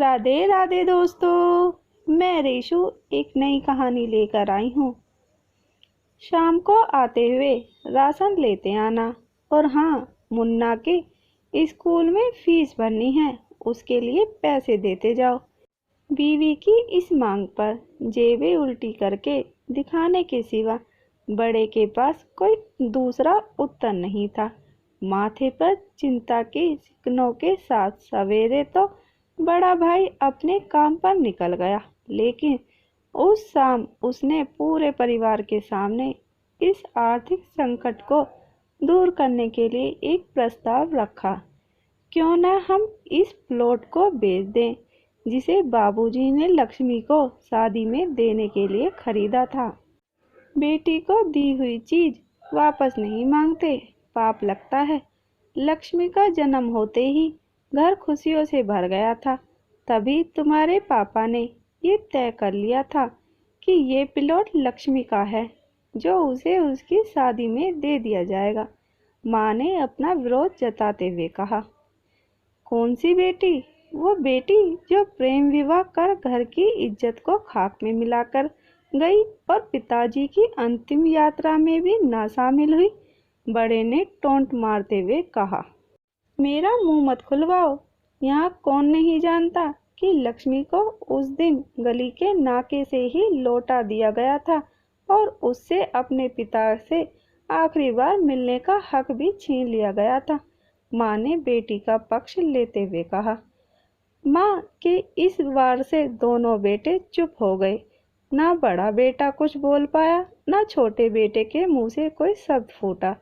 राधे राधे दोस्तों, मैं रेशु एक नई कहानी लेकर आई हूँ। शाम को आते हुए राशन लेते आना। और हाँ, मुन्ना के स्कूल में फीस भरनी है, उसके लिए पैसे देते जाओ। बीवी की इस मांग पर जेबें उल्टी करके दिखाने के सिवा बड़े के पास कोई दूसरा उत्तर नहीं था। माथे पर चिंता के चिकनों के साथ सवेरे तो बड़ा भाई अपने काम पर निकल गया, लेकिन उस शाम उसने पूरे परिवार के सामने इस आर्थिक संकट को दूर करने के लिए एक प्रस्ताव रखा। क्यों न हम इस प्लॉट को बेच दें, जिसे बाबूजी ने लक्ष्मी को शादी में देने के लिए खरीदा था। बेटी को दी हुई चीज वापस नहीं मांगते, पाप लगता है। लक्ष्मी का जन्म होते ही घर खुशियों से भर गया था। तभी तुम्हारे पापा ने ये तय कर लिया था कि ये प्लॉट लक्ष्मी का है, जो उसे उसकी शादी में दे दिया जाएगा। माँ ने अपना विरोध जताते हुए कहा। कौन सी बेटी? वो बेटी जो प्रेम विवाह कर घर की इज्जत को खाक में मिलाकर गई और पिताजी की अंतिम यात्रा में भी ना शामिल हुई। बड़े ने टोंट मारते हुए कहा। मेरा मुंह मत खुलवाओ। यहाँ कौन नहीं जानता कि लक्ष्मी को उस दिन गली के नाके से ही लौटा दिया गया था और उससे अपने पिता से आखिरी बार मिलने का हक भी छीन लिया गया था। माँ ने बेटी का पक्ष लेते हुए कहा। माँ के इस बार से दोनों बेटे चुप हो गए। ना बड़ा बेटा कुछ बोल पाया, ना छोटे बेटे के मुंह से कोई शब्द फूटा।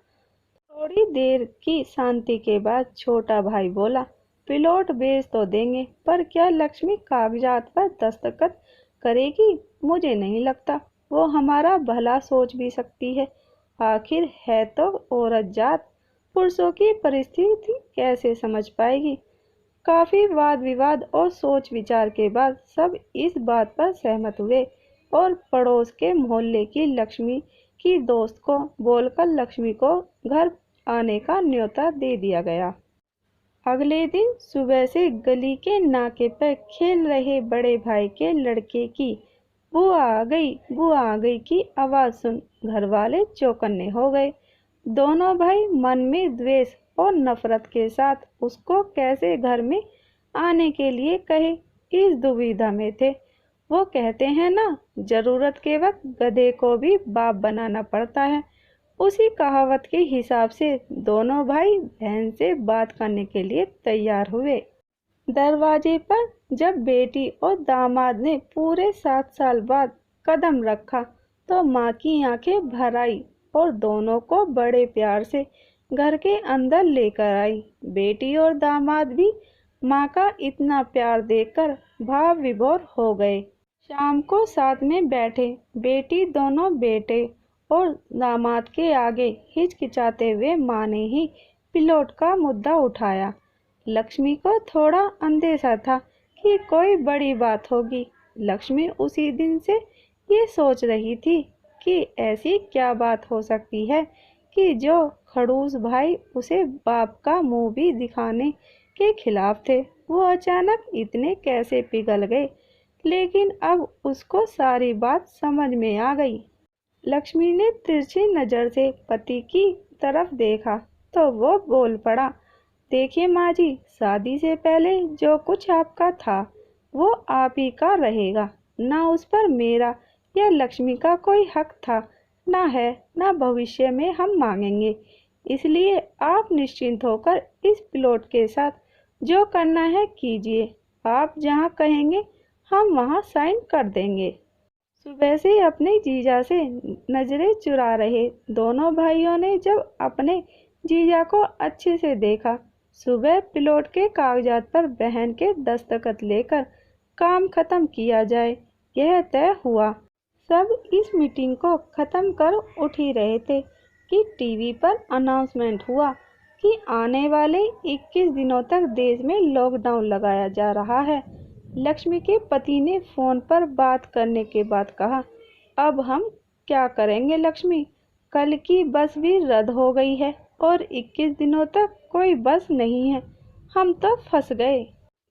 थोड़ी देर की शांति के बाद छोटा भाई बोला, प्लॉट बेच तो देंगे, पर क्या लक्ष्मी कागजात पर दस्तखत करेगी? मुझे नहीं लगता वो हमारा भला सोच भी सकती है। आखिर है तो औरत जात, पुरुषों की परिस्थिति कैसे समझ पाएगी? काफी वाद विवाद और सोच विचार के बाद सब इस बात पर सहमत हुए और पड़ोस के मोहल्ले की लक्ष्मी की दोस्त को बोलकर लक्ष्मी को घर आने का न्योता दे दिया गया। अगले दिन सुबह से गली के नाके पर खेल रहे बड़े भाई के लड़के की बुआ आ गई, बुआ आ गई की आवाज सुन घर वाले चौकन्ने हो गए। दोनों भाई मन में द्वेष और नफरत के साथ उसको कैसे घर में आने के लिए कहे, इस दुविधा में थे। वो कहते हैं ना, जरूरत के वक्त गधे को भी बाप बनाना पड़ता है। उसी कहावत के हिसाब से दोनों भाई बहन से बात करने के लिए तैयार हुए। दरवाजे पर जब बेटी और दामाद ने पूरे 7 साल बाद कदम रखा तो माँ की आंखें भर आई और दोनों को बड़े प्यार से घर के अंदर लेकर आई। बेटी और दामाद भी माँ का इतना प्यार देखकर भाव विभोर हो गए। शाम को साथ में बैठे बेटी दोनों बेटे और दामाद के आगे हिचकिचाते हुए माँ ने ही प्लॉट का मुद्दा उठाया। लक्ष्मी को थोड़ा अंदेशा था कि कोई बड़ी बात होगी। लक्ष्मी उसी दिन से ये सोच रही थी कि ऐसी क्या बात हो सकती है कि जो खड़ूस भाई उसे बाप का मुंह भी दिखाने के खिलाफ थे, वो अचानक इतने कैसे पिघल गए। लेकिन अब उसको सारी बात समझ में आ गई। लक्ष्मी ने तिरछी नजर से पति की तरफ देखा तो वो बोल पड़ा। देखिए माँ जी, शादी से पहले जो कुछ आपका था वो आप ही का रहेगा। ना उस पर मेरा या लक्ष्मी का कोई हक था, ना है, ना भविष्य में हम मांगेंगे। इसलिए आप निश्चिंत होकर इस प्लॉट के साथ जो करना है कीजिए। आप जहाँ कहेंगे हम वहाँ साइन कर देंगे। सुबह से अपने जीजा से नजरें चुरा रहे दोनों भाइयों ने जब अपने जीजा को अच्छे से देखा, सुबह प्लॉट के कागजात पर बहन के दस्तखत लेकर काम खत्म किया जाए, यह तय हुआ। सब इस मीटिंग को खत्म कर उठ ही रहे थे कि टीवी पर अनाउंसमेंट हुआ कि आने वाले 21 दिनों तक देश में लॉकडाउन लगाया जा रहा है। लक्ष्मी के पति ने फोन पर बात करने के बाद कहा, अब हम क्या करेंगे लक्ष्मी? कल की बस भी रद्द हो गई है और 21 दिनों तक कोई बस नहीं है। हम तो फंस गए।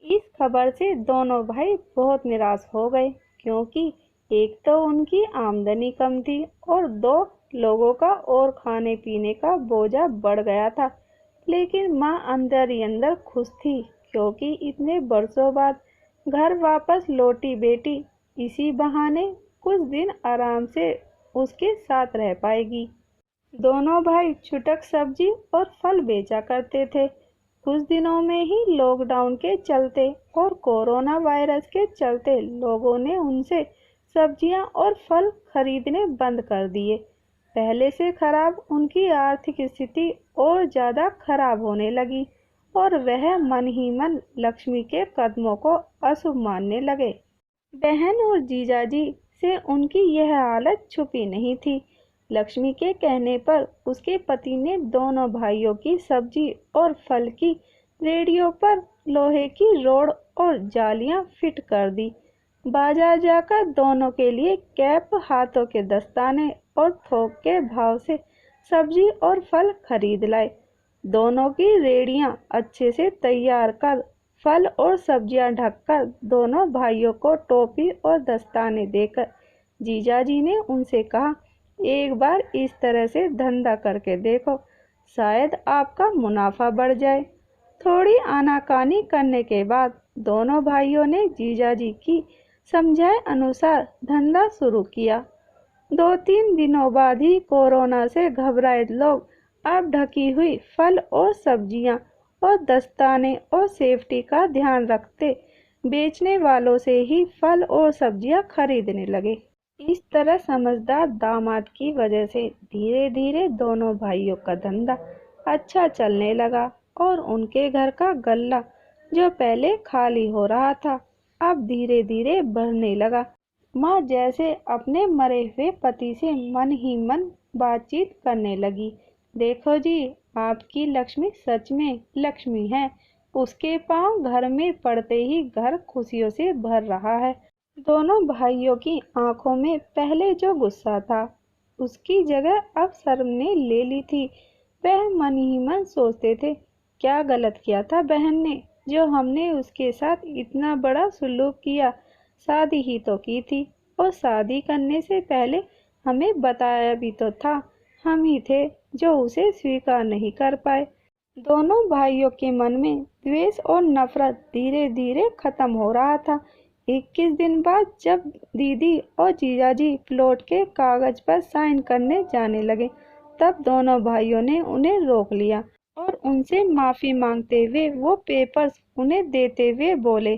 इस खबर से दोनों भाई बहुत निराश हो गए, क्योंकि एक तो उनकी आमदनी कम थी और दो लोगों का और खाने पीने का बोझा बढ़ गया था। लेकिन माँ अंदर ही अंदर खुश थी, क्योंकि इतने बरसों बाद घर वापस लौटी बेटी इसी बहाने कुछ दिन आराम से उसके साथ रह पाएगी। दोनों भाई छुटक सब्जी और फल बेचा करते थे। कुछ दिनों में ही लॉकडाउन के चलते और कोरोना वायरस के चलते लोगों ने उनसे सब्जियां और फल खरीदने बंद कर दिए। पहले से खराब उनकी आर्थिक स्थिति और ज्यादा खराब होने लगी और वह मन ही मन लक्ष्मी के कदमों को अशुभ मानने लगे। बहन और जीजाजी से उनकी यह हालत छुपी नहीं थी। लक्ष्मी के कहने पर उसके पति ने दोनों भाइयों की सब्जी और फल की रेडियो पर लोहे की रोड और जालियां फिट कर दी। बाजार जाकर दोनों के लिए कैप, हाथों के दस्ताने और थोक के भाव से सब्जी और फल खरीद लाए। दोनों की रेडियां अच्छे से तैयार कर फल और सब्जियां ढककर दोनों भाइयों को टोपी और दस्ताने देकर जीजाजी ने उनसे कहा, एक बार इस तरह से धंधा करके देखो, शायद आपका मुनाफा बढ़ जाए। थोड़ी आनाकानी करने के बाद दोनों भाइयों ने जीजाजी की समझाए अनुसार धंधा शुरू किया। 2-3 दिनों बाद ही कोरोना से घबराए लोग अब ढकी हुई फल और सब्जियां और दस्ताने और सेफ्टी का ध्यान रखते बेचने वालों से ही फल और सब्जियां खरीदने लगे। इस तरह समझदार दामाद की वजह से धीरे धीरे दोनों भाइयों का धंधा अच्छा चलने लगा और उनके घर का गल्ला, जो पहले खाली हो रहा था, अब धीरे धीरे बढ़ने लगा। माँ जैसे अपने मरे हुए पति से मन ही मन बातचीत करने लगी। देखो जी, आपकी लक्ष्मी सच में लक्ष्मी है। उसके पांव घर में पड़ते ही घर खुशियों से भर रहा है। दोनों भाइयों की आंखों में पहले जो गुस्सा था, उसकी जगह अब शर्म ने ले ली थी। वह मन ही मन सोचते थे, क्या गलत किया था बहन ने, जो हमने उसके साथ इतना बड़ा सुलूक किया। शादी ही तो की थी और शादी करने से पहले हमें बताया भी तो था। हम ही थे जो उसे स्वीकार नहीं कर पाए। दोनों भाइयों के मन में द्वेष और नफरत धीरे धीरे खत्म हो रहा था। 21 दिन बाद जब दीदी और जीजाजी प्लॉट के कागज पर साइन करने जाने लगे, तब दोनों भाइयों ने उन्हें रोक लिया और उनसे माफी मांगते हुए वो पेपर्स उन्हें देते हुए बोले,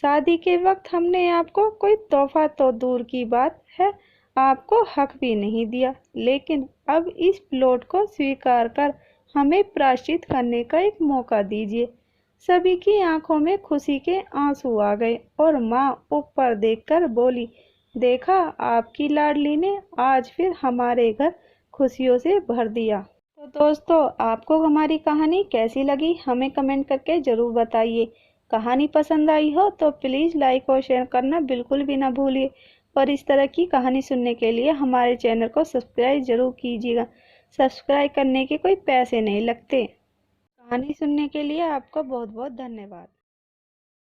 शादी के वक्त हमने आपको कोई तोहफा तो दूर की बात है, आपको हक भी नहीं दिया, लेकिन अब इस प्लॉट को स्वीकार कर हमें प्रायश्चित करने का एक मौका दीजिए। सभी की आंखों में खुशी के आंसू आ गए और माँ ऊपर देखकर बोली, देखा, आपकी लाडली ने आज फिर हमारे घर खुशियों से भर दिया। तो दोस्तों, आपको हमारी कहानी कैसी लगी हमें कमेंट करके ज़रूर बताइए। कहानी पसंद आई हो तो प्लीज़ लाइक और शेयर करना बिल्कुल भी ना भूलिए और इस तरह की कहानी सुनने के लिए हमारे चैनल को सब्सक्राइब जरूर कीजिएगा। सब्सक्राइब करने के कोई पैसे नहीं लगते। कहानी सुनने के लिए आपका बहुत बहुत धन्यवाद।